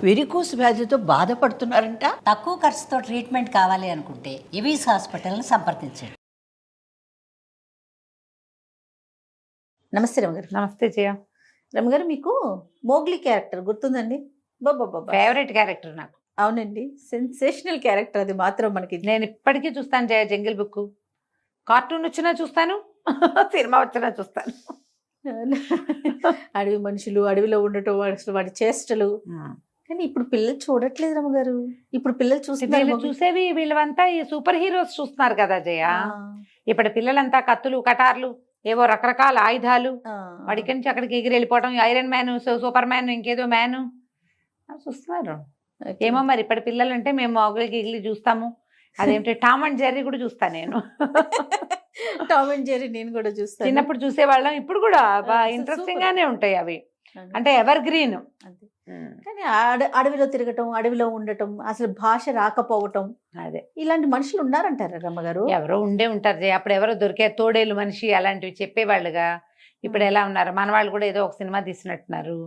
Varicose వ్యాధితో బాధపడుతున్నారంట. తక్కువ ఖర్చుతో ట్రీట్మెంట్ కావాలి అనుకుంటే ఎవిస్ హాస్పిటల్ని సంప్రదించండి. నమస్తే రమగారు. నమస్తే జయ. రమగారు, మీకు మోగ్లీ క్యారెక్టర్ గుర్తుందండి? బాబా ఫేవరెట్ క్యారెక్టర్ నాకు. అవునండి, సెన్సేషనల్ క్యారెక్టర్ అది మాత్రం. మనకి నేను ఇప్పటికీ చూస్తాను జయ. జంగిల్ బుక్ కార్టూన్ వచ్చినా చూస్తాను, సినిమా వచ్చినా చూస్తాను. అడవి మనుషులు, అడవిలో ఉండటం, అసలు వాడి చేష్టలు. కానీ ఇప్పుడు పిల్లలు చూడట్లేదు రమగారు. ఇప్పుడు పిల్లలు చూసేవి వీళ్ళంతా ఈ సూపర్ హీరోస్ చూస్తున్నారు కదా జయ. ఇప్పుడు పిల్లలంతా కత్తులు, కటార్లు, ఏవో రకరకాల ఆయుధాలు, వాడికి నుంచి అక్కడికి ఎగిరి వెళ్ళిపోవడం, ఐరన్ మ్యాన్, సూపర్ మ్యాన్, ఇంకేదో మ్యాన్ చూస్తున్నారు. ఏమో మరి ఇప్పటి పిల్లలంటే మేము మొగలి గిగిలి చూస్తాము. అదేంటి టామ్ అండ్ జెర్రీ కూడా చూస్తాను నేను. టామ్ అండ్ జెర్రీ నేను కూడా చూస్తాను. చిన్నప్పుడు చూసేవాళ్ళం, ఇప్పుడు కూడా ఇంట్రెస్టింగ్ గానే ఉంటాయి అవి. అంటే ఎవర్ గ్రీన్. కానీ అడవిలో తిరగటం, అడవిలో ఉండటం, అసలు భాష రాకపోవటం, అదే ఇలాంటి మనుషులు ఉన్నారంటారా రమ్మగారు? ఎవరో ఉండే ఉంటారు జయ. అప్పుడు ఎవరో దొరికే తోడేలు మనిషి అలాంటివి చెప్పేవాళ్ళుగా. ఇప్పుడు ఎలా ఉన్నారు మన వాళ్ళు కూడా, ఏదో ఒక సినిమా తీసినట్టున్నారు,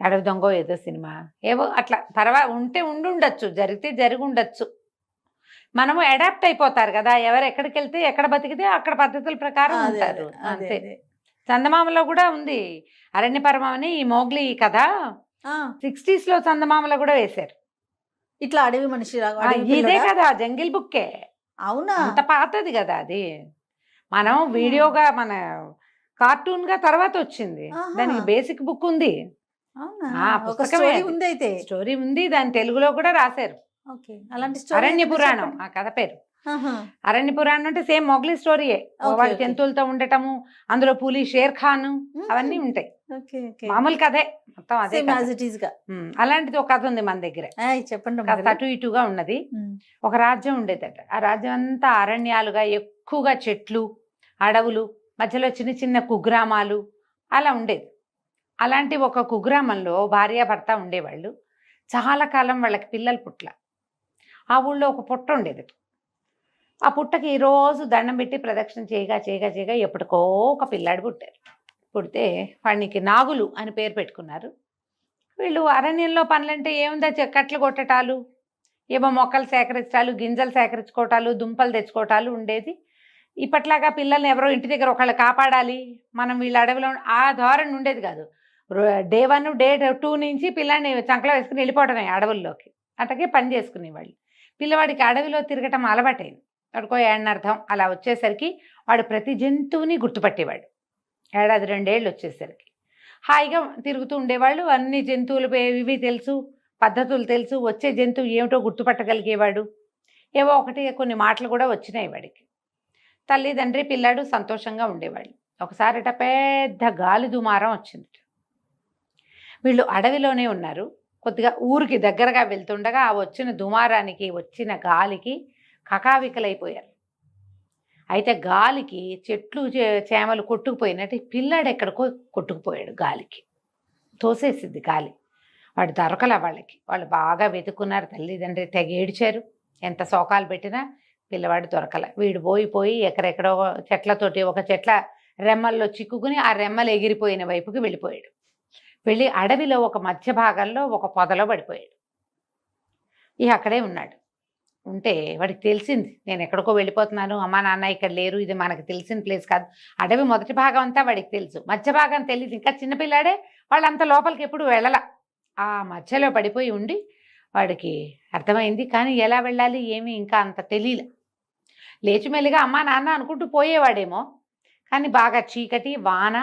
అడవి దొంగ ఏదో సినిమా, ఏవో అట్లా. తర్వాత ఉంటే ఉండుండొచ్చు, జరిగితే జరిగి ఉండొచ్చు. మనము అడాప్ట్ అయిపోతారు కదా, ఎవరు ఎక్కడికి వెళ్తే ఎక్కడ బతికితే అక్కడ పద్ధతుల ప్రకారం ఉంటారు అంతే. చందమామలో కూడా ఉంది అరణ్యపర్వం అని ఈ మోగ్లీ కథ. 60s లో చందమామలో కూడా వేశారు ఇట్లా అడవి మనిషి. ఇదే కదా జంగిల్ బుక్కే. అవునా? అంత పాతది కదా అది. మనం వీడియోగా మన కార్టూన్ గా తర్వాత వచ్చింది, దానికి బేసిక్ బుక్ ఉంది. స్టోరీ ఉంది, దాని తెలుగులో కూడా రాశారు. అరణ్య పురాణం ఆ కథ పేరు. అరణ్య పురాణం అంటే సేమ్ మొగ్లీ స్టోరీయే. వాళ్ళ జంతువులతో ఉండటము, అందులో పులి, షేర్ ఖాన్ అవన్నీ ఉంటాయి. మామూలు కథే మొత్తం అదే. అలాంటిది ఒక కథ ఉంది మన దగ్గర. చెప్పండి. కాస్త అటు ఇటుగా ఉన్నది. ఒక రాజ్యం ఉండేదట. ఆ రాజ్యం అంతా అరణ్యాలుగా, ఎక్కువగా చెట్లు, అడవులు, మధ్యలో చిన్న చిన్న కుగ్రామాలు అలా ఉండేది. అలాంటి ఒక కుగ్రామంలో భార్యాభర్త ఉండేవాళ్ళు. చాలా కాలం వాళ్ళకి పిల్లలు పుట్ల. ఆ ఊళ్ళో ఒక పుట్ట ఉండేది. ఆ పుట్టకి రోజు దండం పెట్టి ప్రదక్షిణ చేయగా చేయగా చేయగా ఎప్పటికో ఒక పిల్లాడు పుట్టారు. పుడితే వాడికి నాగులు అని పేరు పెట్టుకున్నారు. వీళ్ళు అరణ్యంలో పనులంటే ఏముందా, కట్లు కొట్టటాలు, ఏమో మొక్కలు సేకరించటాలు, గింజలు సేకరించుకోవటాలు, దుంపలు తెచ్చుకోవటాలు ఉండేది. ఇప్పట్లాగా పిల్లల్ని ఎవరో ఇంటి దగ్గర ఒకళ్ళు కాపాడాలి, మనం వీళ్ళ అడవిలో ఆ ధోరణి ఉండేది కాదు. డే 1 డే 2 నుంచి పిల్లాన్ని చంకలో వేసుకుని వెళ్ళిపోవడమే అడవుల్లోకి. అటకే పని చేసుకునేవాళ్ళు. పిల్లవాడికి అడవిలో తిరగటం అలవాటైంది. వాడికో ఏడనర్థం అలా వచ్చేసరికి వాడు ప్రతి జంతువుని గుర్తుపట్టేవాడు. 1-2 ఏళ్ళు వచ్చేసరికి హాయిగా తిరుగుతూ ఉండేవాళ్ళు. అన్ని జంతువులు ఇవి తెలుసు, పద్ధతులు తెలుసు, వచ్చే జంతువు ఏమిటో గుర్తుపట్టగలిగేవాడు. ఏవో ఒకటి కొన్ని మాటలు కూడా వచ్చినాయి వాడికి. తల్లిదండ్రి పిల్లాడు సంతోషంగా ఉండేవాళ్ళు. ఒకసారిట పెద్ద గాలి దుమారం వచ్చింది. వీళ్ళు అడవిలోనే ఉన్నారు. కొద్దిగా ఊరికి దగ్గరగా వెళ్తుండగా ఆ వచ్చిన దుమారానికి, వచ్చిన గాలికి కకావికలైపోయారు. అయితే గాలికి చెట్లు చేమలు కొట్టుకుపోయినట్టు పిల్లాడు ఎక్కడికో కొట్టుకుపోయాడు. గాలికి తోసేసింది గాలి. వాడు దొరకల వాళ్ళకి. వాళ్ళు బాగా వెతుక్కున్నారు. తల్లిదండ్రి తెగ ఏడ్చారు. ఎంత శోకాలు పెట్టినా పిల్లవాడు దొరకల. వీడు పోయి ఎక్కడెక్కడో చెట్లతోటి ఒక చెట్ల రెమ్మల్లో చిక్కుకుని ఆ రెమ్మలు ఎగిరిపోయిన వైపుకి వెళ్ళిపోయాడు. వెళ్ళి అడవిలో ఒక మధ్య భాగంలో ఒక పొదలో పడిపోయాడు. ఇక అక్కడే ఉన్నాడు. ఉంటే వాడికి తెలిసింది, నేను ఎక్కడికో వెళ్ళిపోతున్నాను, అమ్మా నాన్న ఇక్కడ లేరు, ఇది మనకు తెలిసిన ప్లేస్ కాదు. అడవి మొదటి భాగం అంతా వాడికి తెలుసు, మధ్య భాగం తెలియదు. ఇంకా చిన్నపిల్లాడే, వాళ్ళంత లోపలికి ఎప్పుడు వెళ్ళల. ఆ మధ్యలో పడిపోయి ఉండి వాడికి అర్థమైంది. కానీ ఎలా వెళ్ళాలి ఏమీ ఇంకా అంత తెలియలే. లేచి మెల్లిగా అమ్మా నాన్న అనుకుంటూ పోయేవాడేమో. కానీ బాగా చీకటి, వాన,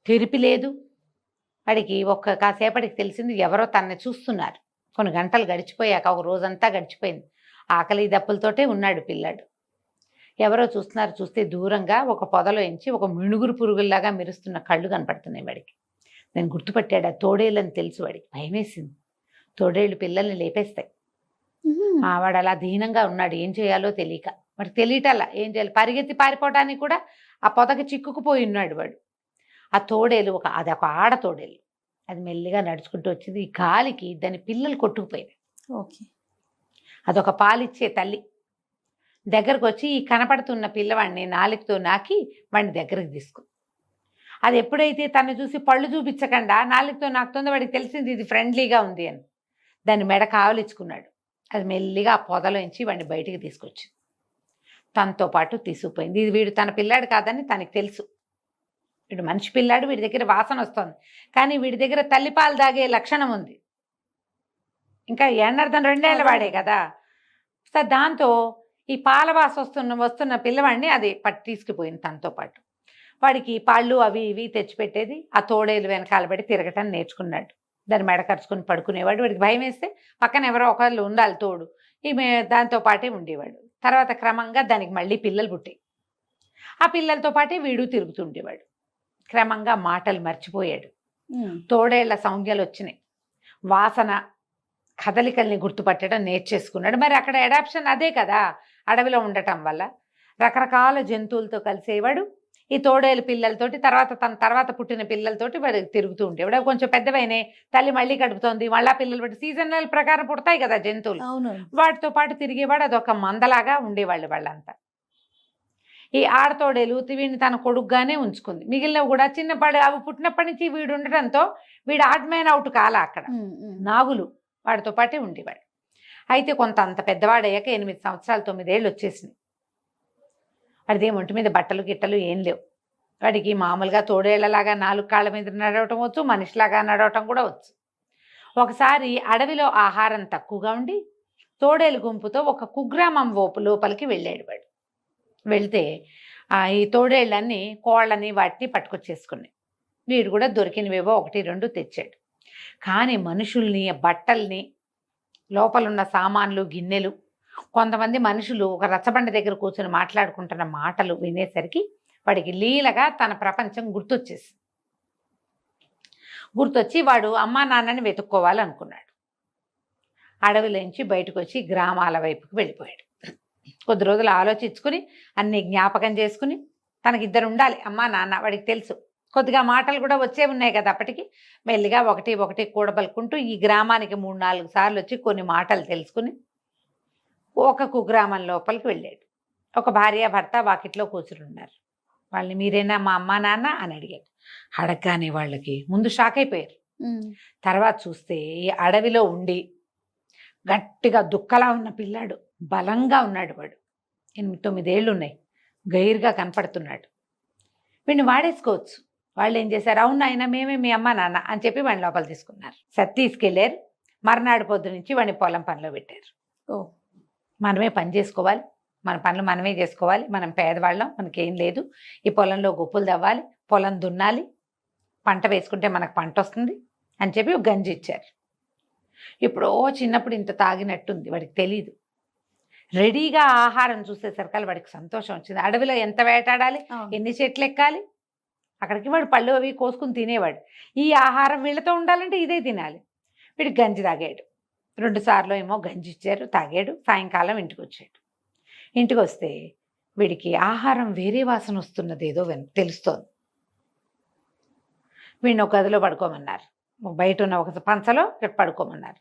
తెరిపి లేదు. వాడికి కాసేపటికి తెలిసింది ఎవరో తనని చూస్తున్నారు. కొన్ని గంటలు గడిచిపోయాక, ఒక రోజంతా గడిచిపోయింది. ఆకలి దప్పులతోటే ఉన్నాడు పిల్లాడు. ఎవరో చూస్తున్నారు. చూస్తే దూరంగా ఒక పొదలో ఎంచి ఒక మిణుగురు పురుగుల్లాగా మెరుస్తున్న కళ్ళు కనపడుతున్నాయి వాడికి. నేను గుర్తుపట్టాడు. ఆ తోడేళ్ళని తెలుసు. వాడికి భయమేసింది. తోడేళ్ళు పిల్లల్ని లేపేస్తాయి. వాడు అలా దీనంగా ఉన్నాడు. ఏం చేయాలో తెలియక, వాడికి తెలియటల్లా ఏం చేయాలి. పరిగెత్తి పారిపోవడానికి కూడా ఆ పొదకి చిక్కుకుపోయి ఉన్నాడు వాడు. ఆ తోడేలు అది ఒక ఆడ తోడేలు. అది మెల్లిగా నడుచుకుంటూ వచ్చింది. ఈ గాలికి దాని పిల్లలు కొట్టుకుపోయినాయి. అదొక పాలిచ్చే తల్లి. దగ్గరకు వచ్చి ఈ కనపడుతున్న పిల్లవాడిని నాలుకతో నాకి వాడిని దగ్గరకు తీసుకుంది. అది ఎప్పుడైతే తను చూసి పళ్ళు చూపించకుండా నాలుకతో నాకుతుందో వాడికి తెలిసింది ఇది ఫ్రెండ్లీగా ఉంది అని. దాని మెడ కావలించుకున్నాడు. అది మెల్లిగా ఆ పొదలోంచి వాడిని బయటికి తీసుకొచ్చింది. తనతో పాటు తీసుకుపోయింది. ఇది వీడు తన పిల్లాడు కాదని తనకి తెలుసు. వీడు మనిషి పిల్లాడు, వీడి దగ్గర వాసన వస్తుంది, కానీ వీడి దగ్గర తల్లిపాలు దాగే లక్షణం ఉంది. ఇంకా ఎండర్థం 2 ఏళ్ల వాడే కదా. సో దాంతో ఈ పాల వాసన వస్తున్న పిల్లవాడిని అది తీసుకుపోయింది తనతో పాటు. వాడికి పళ్ళు అవి ఇవి తెచ్చిపెట్టేది. ఆ తోడేలు వెనకాల పడి తిరగటం నేర్చుకున్నాడు. దాన్ని మెడ కరుచుకొని పడుకునేవాడు. వాడికి భయం వేస్తే పక్కన ఎవరో ఒకళ్ళు ఉండాలి తోడు. ఈమె దాంతో పాటే ఉండేవాడు. తర్వాత క్రమంగా దానికి మళ్ళీ పిల్లలు పుట్టాయి. ఆ పిల్లలతో పాటే వీడు తిరుగుతుండేవాడు. క్రమంగా మాటలు మర్చిపోయాడు. తోడేళ్ల సంజ్ఞలు వచ్చినాయి. వాసన, కదలికల్ని గుర్తుపట్టడం నేర్చేసుకున్నాడు. మరి అక్కడ అడాప్షన్ అదే కదా, అడవిలో ఉండటం వల్ల రకరకాల జంతువులతో కలిసేవాడు. ఈ తోడేలు పిల్లలతోటి, తన తర్వాత పుట్టిన పిల్లలతోటి వాడు తిరుగుతూ ఉండేవాడు. కొంచెం పెద్దవైనా తల్లి మళ్ళీ కడుపుతోంది, మళ్ళా పిల్లలు పట్టి సీజనల్ ప్రకారం పుడతాయి కదా జంతువులు, వాటితో పాటు తిరిగేవాడు. అదొక మందలాగా ఉండేవాళ్ళు వాళ్ళంతా. ఈ ఆడతోడేలు వీడిని తన కొడుకుగానే ఉంచుకుంది. మిగిలినవి కూడా చిన్నపాడు అవి పుట్టినప్పటి నుంచి వీడు ఉండటంతో వీడు ఆడ్ మ్యాన్ అవుట్ కాలా. అక్కడ నాగులు వాడితో పాటే ఉండేవాడు. అయితే కొంత అంత పెద్దవాడయ్యాక 8 సంవత్సరాలు 9 ఏళ్ళు వచ్చేసింది. వాడిది ఒంటి మీద బట్టలు గిట్టలు ఏం లేవు. వాడికి మామూలుగా తోడేళ్లలాగా 4 కాళ్ళ మీద నడవటం వచ్చు, మనిషిలాగా నడవటం కూడా వచ్చు. ఒకసారి అడవిలో ఆహారం తక్కువగా ఉండి తోడేలు గుంపుతో ఒక కుగ్రామం లోపలికి వెళ్ళాడు వాడు. వెళ్తే ఈ తోడేళ్ళన్నీ కోళ్ళని వాటిని పట్టుకొచ్చేసుకున్నాయి. వీడు కూడా దొరికినవేవో 1, 2 తెచ్చాడు. కానీ మనుషుల్ని, బట్టల్ని, లోపలున్న సామాన్లు, గిన్నెలు, కొంతమంది మనుషులు ఒక రచ్చబండ దగ్గర కూర్చొని మాట్లాడుకుంటున్న మాటలు వినేసరికి వాడికి లీలగా తన ప్రపంచం గుర్తొచ్చి వాడు అమ్మా నాన్నని వెతుక్కోవాలనుకున్నాడు. అడవిలోంచి బయటకు వచ్చి గ్రామాల వైపుకి వెళ్ళిపోయాడు. కొద్ది రోజులు ఆలోచించుకుని అన్ని జ్ఞాపకం చేసుకుని, తనకిద్దరు ఉండాలి అమ్మా నాన్న, వాడికి తెలుసు. కొద్దిగా మాటలు కూడా వచ్చే ఉన్నాయి కదా అప్పటికి. మెల్లిగా ఒకటి కూడబలుకుంటూ ఈ గ్రామానికి 3-4 సార్లు వచ్చి కొన్ని మాటలు తెలుసుకుని ఒక కుగ్రామం లోపలికి వెళ్ళాడు. ఒక భార్య భర్త వాకిట్లో కూర్చుని ఉన్నారు. వాళ్ళని మీరేనా మా అమ్మా నాన్న అని అడిగాడు. అడగగానే వాళ్ళకి ముందు షాక్ అయిపోయారు. తర్వాత చూస్తే ఈ అడవిలో ఉండి గట్టిగా దుక్కలా ఉన్న పిల్లాడు, బలంగా ఉన్నాడు. వాడు 8-9 ఏళ్ళు ఉన్నాయి, గైరుగా కనపడుతున్నాడు. వీడిని వాడేసుకోవచ్చు. వాళ్ళు ఏం చేశారు, అవును ఆయన మేమే మీ అమ్మ నాన్న అని చెప్పి వాడిని లోపల తీసుకున్నారు. తీసుకెళ్ళారు. మర్నాడు పొద్దు నుంచి వాడిని పొలం పనిలో పెట్టారు. మనమే పని చేసుకోవాలి, మన పనులు మనమే చేసుకోవాలి, మనం పేదవాళ్ళం, మనకేం లేదు, ఈ పొలంలో గుప్పులు తవ్వాలి, పొలం దున్నాలి, పంట వేసుకుంటే మనకు పంట వస్తుంది అని చెప్పి ఒక గంజి ఇచ్చారు. ఇప్పుడు చిన్నప్పుడు ఇంత తాగినట్టుంది, వాడికి తెలీదు. రెడీగా ఆహారం చూసేసరికి వాడికి సంతోషం వచ్చింది. అడవిలో ఎంత వేటాడాలి, ఎన్ని చెట్లు ఎక్కాలి, అక్కడికి వాడు పళ్ళు అవి కోసుకుని తినేవాడు. ఈ ఆహారం వీళ్ళతో ఉండాలంటే ఇదే తినాలి. వీడు గంజి తాగాడు. 2 సార్లు ఏమో గంజి ఇచ్చారు, తాగాడు. సాయంకాలం ఇంటికి వచ్చాడు. ఇంటికి వస్తే వీడికి ఆహారం వేరే వాసన వస్తున్నది ఏదో తెలుస్తోంది. వీడిని ఒక గదిలో పడుకోమన్నారు. బయట ఉన్న ఒక పంచలో ఇక్కడ పడుకోమన్నారు.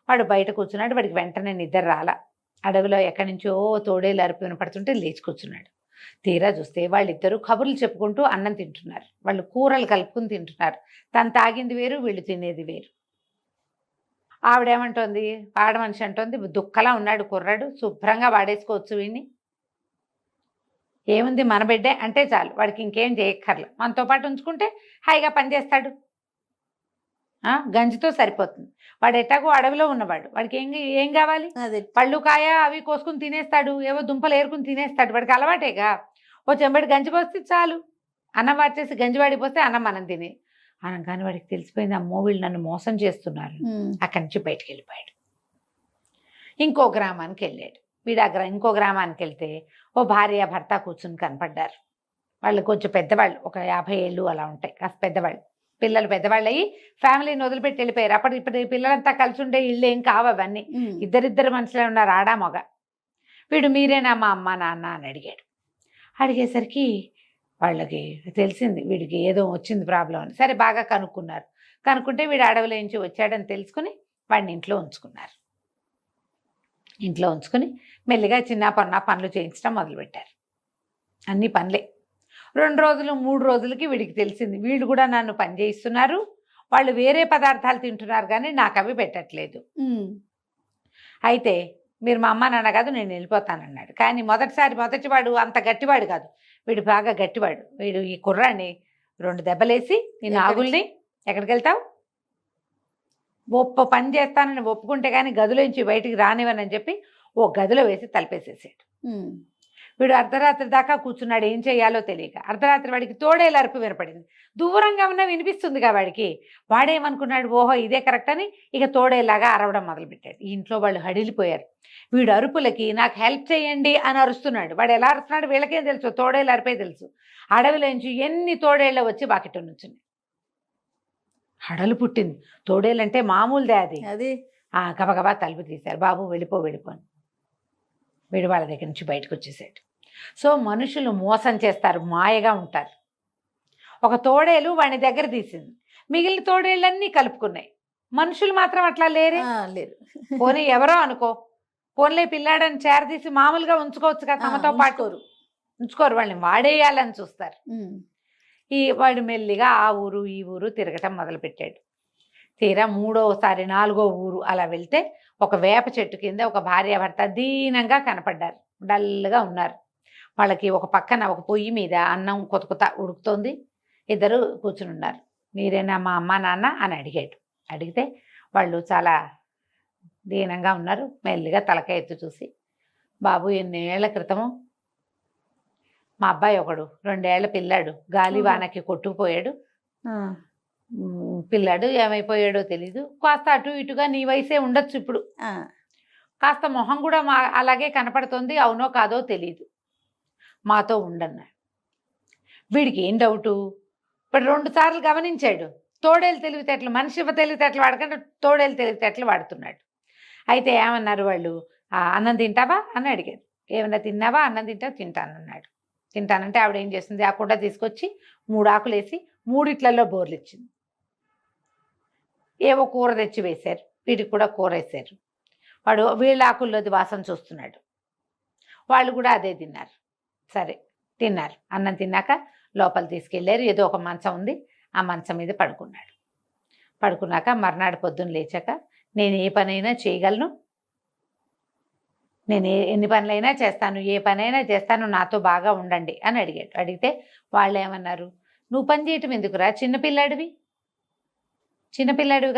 వాడు బయట కూర్చున్నాడు. వాడికి వెంటనే నిద్ర రాలా. అడవిలో ఎక్కడి నుంచో తోడేలు అరుపు వినపడుతుంటే లేచి కూర్చున్నాడు. తీరా చూస్తే వాళ్ళిద్దరూ కబుర్లు చెప్పుకుంటూ అన్నం తింటున్నారు. వాళ్ళు కూరలు కలుపుకుని తింటున్నారు. తను తాగింది వేరు, వీళ్ళు తినేది వేరు. ఆవిడేమంటోంది, ఆడ మనిషి అంటోంది, దుక్కలా ఉన్నాడు కుర్రాడు, శుభ్రంగా వాడేసుకోవచ్చు వీడిని, ఏముంది మన బిడ్డే అంటే చాలు, వాడికి ఇంకేం చేయక్కర్లే, మనతో పాటు ఉంచుకుంటే హాయిగా పనిచేస్తాడు, గంజితో సరిపోతుంది. వాడు ఎట్టాగో అడవిలో ఉన్నవాడు, వాడికి ఏం కావాలి, పళ్ళు కాయ అవి కోసుకుని తినేస్తాడు, ఏవో దుంపలు ఏరుకుని తినేస్తాడు, వాడికి అలవాటేగా. ఓ చెంబడి గంజి పోస్తే చాలు, అన్నం వాచేసి గంజి వాడిపోస్తే అన్నం మనం తినే అనగానే వాడికి తెలిసిపోయింది, అమ్మో వీళ్ళు నన్ను మోసం చేస్తున్నారు. అక్కడి నుంచి బయటికి వెళ్ళిపోయాడు. ఇంకో గ్రామానికి వెళ్ళాడు. వీడు ఇంకో గ్రామానికి వెళ్తే ఓ భార్య భర్త కూర్చుని కనపడ్డారు. వాళ్ళు కొంచెం పెద్దవాళ్ళు, ఒక 50 ఏళ్ళు అలా ఉంటాయి, కాస్త పెద్దవాళ్ళు. పిల్లలు పెద్దవాళ్ళు అయ్యి ఫ్యామిలీని వదిలిపెట్టి వెళ్ళిపోయారు. ఇప్పుడు పిల్లలంతా కలిసి ఉండే ఇళ్ళు ఏం కావు అవన్నీ, ఇద్దరిద్దరు మనుషులే ఉన్నారు, ఆడా మగ. వీడు మీరేనా మా అమ్మ నాన్న అని అడిగాడు. అడిగేసరికి వాళ్ళకి తెలిసింది వీడికి ఏదో వచ్చింది ప్రాబ్లం అని. సరే బాగా కనుక్కున్నారు. కనుక్కుంటే వీడు అడవిలో నుంచి వచ్చాడని తెలుసుకుని వాడిని ఇంట్లో ఉంచుకున్నారు. ఇంట్లో ఉంచుకుని మెల్లిగా చిన్న పనులు చేయించడం మొదలుపెట్టారు. అన్ని పనులే. 2 రోజులు 3 రోజులకి వీడికి తెలిసింది వీళ్ళు కూడా నన్ను పని చేయిస్తున్నారు, వాళ్ళు వేరే పదార్థాలు తింటున్నారు కానీ నాకు అవి పెట్టట్లేదు. అయితే మీరు మా అమ్మ నాన్న కాదు, నేను వెళ్ళిపోతానన్నాడు. కానీ మొదటివాడు అంత గట్టివాడు కాదు, వీడు బాగా గట్టివాడు. వీడు ఈ కుర్రాన్ని 2 దెబ్బలేసి, నేను ఆగుల్ని ఎక్కడికి వెళ్తావు, పని చేస్తానని ఒప్పుకుంటే కానీ గదిలోంచి బయటికి రానివ్వనని చెప్పి ఓ గదిలో వేసి తలపేసేసాడు. వీడు అర్ధరాత్రి దాకా కూర్చున్నాడు, ఏం చేయాలో తెలియక. అర్ధరాత్రి వాడికి తోడేలు అరుపు వినపడింది. దూరంగా ఉన్న వినిపిస్తుందిగా వాడికి. వాడేమనుకున్నాడు, ఓహో ఇదే కరెక్ట్ అని ఇక తోడేలాగా అరవడం మొదలుపెట్టాడు. ఈ ఇంట్లో వాళ్ళు హడిలిపోయారు. వీడు అరుపులకి నాకు హెల్ప్ చేయండి అని అరుస్తున్నాడు. వాడు ఎలా అరుస్తున్నాడు వీళ్ళకేం తెలుసు, తోడేలు అరిపే తెలుసు. అడవిలోంచి ఎన్ని తోడేళ్ళు వచ్చి వాకిట నుంచున్నాయి. హడలు పుట్టింది. తోడేలంటే మామూలుదే అది. గబగబా తలుపు తీశారు. బాబు వెళ్ళిపో అని. వీడు వాళ్ళ దగ్గర నుంచి బయటకు వచ్చేసాడు. సో మనుషులు మోసం చేస్తారు, మాయగా ఉంటారు. ఒక తోడేలు వాడి దగ్గర తీసింది, మిగిలిన తోడేళ్ళన్నీ కలుపుకున్నాయి. మనుషులు మాత్రం అట్లా లేరు. పోనీ ఎవరో అనుకో, పోన్లే పిల్లాడని చేరదీసి మామూలుగా ఉంచుకోవచ్చు కదా, తమతో పాటు ఉంచుకోరు, వాళ్ళని వాడేయాలని చూస్తారు. వాడు మెల్లిగా ఆ ఊరు ఈ ఊరు తిరగటం మొదలుపెట్టాడు. తీరా 3వసారి 4వ ఊరు అలా వెళ్తే ఒక వేప చెట్టు కింద ఒక భార్యాభర్త దీనంగా కనపడ్డారు. డల్గా ఉన్నారు. వాళ్ళకి ఒక పక్కన ఒక పొయ్యి మీద అన్నం కొత్త ఉడుకుతోంది. ఇద్దరు కూర్చుని ఉన్నారు. మీరేనా మా అమ్మ నాన్న అని అడిగాడు. అడిగితే వాళ్ళు చాలా దీనంగా ఉన్నారు. మెల్లిగా తలకాయ ఎత్తు చూసి, బాబు ఎన్నేళ్ల క్రితము మా అబ్బాయి ఒకడు 2 ఏళ్ల పిల్లాడు గాలివానకి కొట్టుకుపోయాడు. పిల్లాడు ఏమైపోయాడో తెలీదు. కాస్త అటు ఇటుగా నీ వయసే ఉండొచ్చు ఇప్పుడు. కాస్త మొహం కూడా అలాగే కనపడుతుంది. అవునో కాదో తెలీదు. మాతో ఉండన్నాడు. వీడికి ఏం డౌటు, ఇప్పుడు 2 సార్లు గమనించాడు. తోడేలు తెలివితేటలు, మనిషి తెలివితేటలు వాడకుండా తోడేలు తెలివితేటలు వాడుతున్నాడు. అయితే ఏమన్నారు వాళ్ళు, అన్నం తింటావా అని అడిగారు. ఏమన్నా తిన్నావా, అన్నం తింటానన్నాడు. తింటానంటే ఆవిడ ఏం చేస్తుంది, ఆ కుండ తీసుకొచ్చి 3 ఆకులు వేసి 3 బోర్లు ఇచ్చింది. ఏవో కూర తెచ్చి వేశారు. వీటికి కూడా కూర వేశారు. వాడు వీళ్ళ ఆకుల్లోది వాసన చూస్తున్నాడు. వాళ్ళు కూడా అదే తిన్నారు. సరే తిన్నారు. అన్నం తిన్నాక లోపల తీసుకెళ్ళారు. ఏదో ఒక మంచం ఉంది, ఆ మంచం మీద పడుకున్నాడు. పడుకున్నాక మర్నాడు పొద్దున్న లేచాక, నేను ఏ పనైనా చేయగలను, నేను ఎన్ని పనులైనా చేస్తాను, ఏ పనైనా చేస్తాను, నాతో బాగా ఉండండి అని అడిగాడు. అడిగితే వాళ్ళు ఏమన్నారు, నువ్వు పని చేయటం ఎందుకురా, చిన్నపిల్లాడివి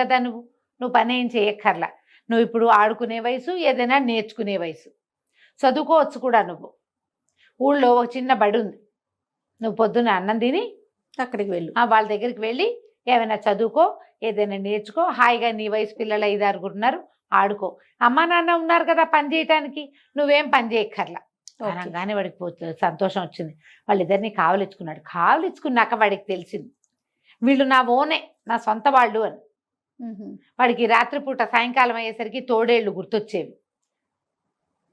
కదా, నువ్వు పని ఏం చేయక్కర్లా, నువ్వు ఇప్పుడు ఆడుకునే వయసు, ఏదైనా నేర్చుకునే వయసు, చదువుకోవచ్చు కూడా. నువ్వు ఊళ్ళో ఒక చిన్న బడి ఉంది, నువ్వు పొద్దున్న అన్నం తిని అక్కడికి వెళ్ళు, వాళ్ళ దగ్గరికి వెళ్ళి ఏమైనా చదువుకో, ఏదైనా నేర్చుకో, హాయిగా నీ వయసు పిల్లలు 5-6 ఉన్నారు, ఆడుకో. అమ్మా నాన్న ఉన్నారు కదా పని చేయటానికి, నువ్వేం పని చేయక్కర్లా అనగానే వాడికి సంతోషం వచ్చింది. వాళ్ళిద్దరిని కావలిచ్చుకున్నాడు. కావలిచ్చుకున్నాక వాడికి తెలిసింది, వీళ్ళు నా ఓనే, నా సొంత వాళ్ళు అని. వాడికి రాత్రిపూట సాయంకాలం అయ్యేసరికి తోడేళ్ళు గుర్తొచ్చేవి.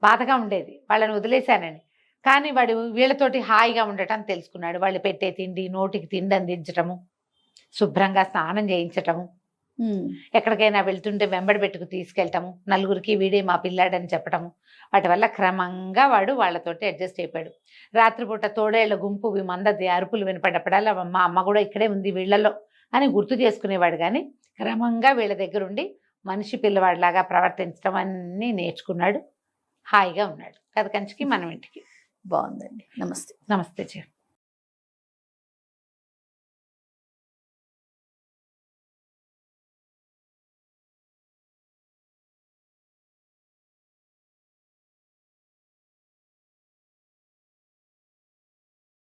బాధగా ఉండేది వాళ్ళని వదిలేశానని. కానీ వాడు వీళ్ళతోటి హాయిగా ఉండటం తెలుసుకున్నాడు. వాళ్ళు పెట్టే తిండి, నోటికి తిండి అందించటము, శుభ్రంగా స్నానం చేయించటము, ఎక్కడికైనా వెళ్తుంటే వెంబడి పెట్టుకు తీసుకెళ్ళటము, నలుగురికి వీడే మా పిల్లాడని చెప్పటము, వాటి వల్ల క్రమంగా వాడు వాళ్ళతోటి అడ్జస్ట్ అయిపోయాడు. రాత్రిపూట తోడేళ్ల గుంపు మందది అరుపులు వినపడ్డప్పుడల్లా మా అమ్మ కూడా ఇక్కడే ఉంది వీళ్ళలో అని గుర్తు చేసుకునేవాడు. కానీ క్రమంగా వీళ్ళ దగ్గర ఉండి మనిషి పిల్లవాడిలాగా ప్రవర్తించడం అన్నీ నేర్చుకున్నాడు. హాయిగా ఉన్నాడు. కథ కంచికి మనం ఇంటికి. బాగుందండి. నమస్తే. నమస్తే.